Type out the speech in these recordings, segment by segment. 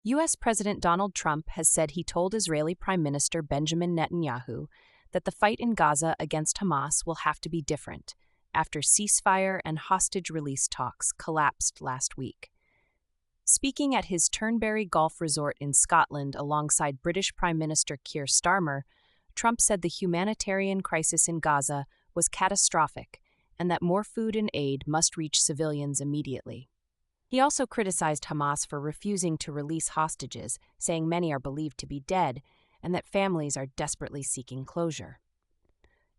U.S. President Donald Trump has said he told Israeli Prime Minister Benjamin Netanyahu that the fight in Gaza against Hamas will have to be different after ceasefire and hostage release talks collapsed last week. Speaking at his Turnberry Golf Resort in Scotland alongside British Prime Minister Keir Starmer, Trump said the humanitarian crisis in Gaza was catastrophic and that more food and aid must reach civilians immediately. He also criticized Hamas for refusing to release hostages, saying many are believed to be dead and that families are desperately seeking closure.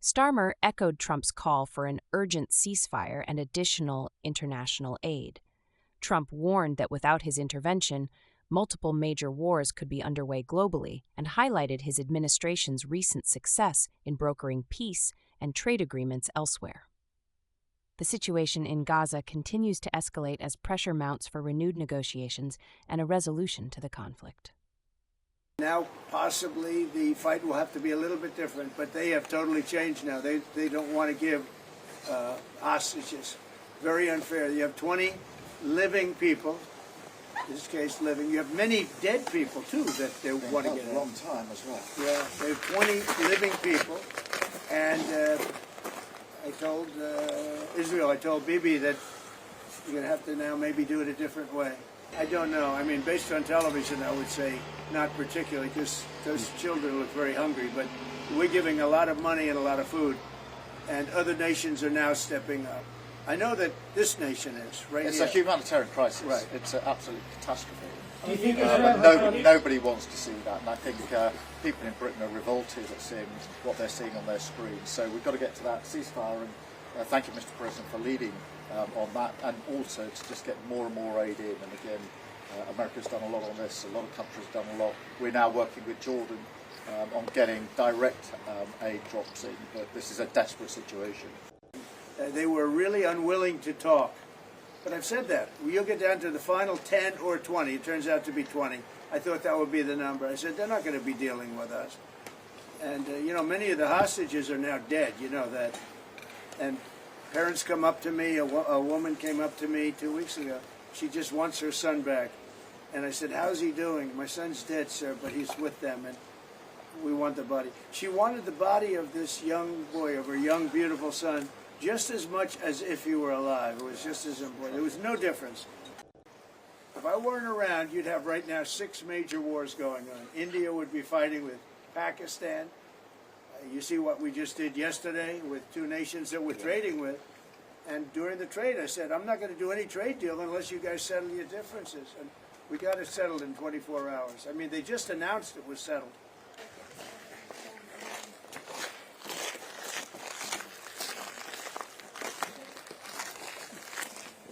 Starmer echoed Trump's call for an urgent ceasefire and additional international aid. Trump warned that without his intervention, multiple major wars could be underway globally and highlighted his administration's recent success in brokering peace and trade agreements elsewhere. The situation in Gaza continues to escalate as pressure mounts for renewed negotiations and a resolution to the conflict. Now, possibly, the fight will have to be a little bit different, but they have totally changed now. They don't want to give hostages. Very unfair. You have 20 living people, in this case living. You have many dead people, too, that they want to get a long time as well. Yeah, they have 20 living people, and I told Israel, I told Bibi that you're going to have to now maybe do it a different way. I don't know. I mean, based on television, I would say not particularly, because those children look very hungry, but we're giving a lot of money and a lot of food, and other nations are now stepping up. I know that this nation is, right? It's here. a humanitarian crisis. Right. It's an absolute catastrophe. Do you think Nobody wants to see that, and I think people in Britain are revolted at seeing what they're seeing on their screens. So we've got to get to that ceasefire, and thank you, Mr. President, for leading on that, and also to just get more and more aid in. And again, America's done a lot on this, a lot of countries have done a lot. We're now working with Jordan on getting direct aid drops in, but this is a desperate situation. They were really unwilling to talk. But I've said that. You'll get down to the final 10 or 20. It turns out to be 20. I thought that would be the number. I said, they're not going to be dealing with us. And, many of the hostages are now dead. You know that. And parents come up to me. A woman came up to me 2 weeks ago. She just wants her son back. And I said, how's he doing? My son's dead, sir, but he's with them. And we want the body. She wanted the body of this young boy, of her young, beautiful son, just as much as if he were alive. It was just as important. There was no difference. If I weren't around, you'd have right now 6 major wars going on. India would be fighting with Pakistan. You see what we just did yesterday with 2 nations that we're trading with. And during the trade, I said, I'm not going to do any trade deal unless you guys settle your differences. And we got it settled in 24 hours. I mean, they just announced it was settled.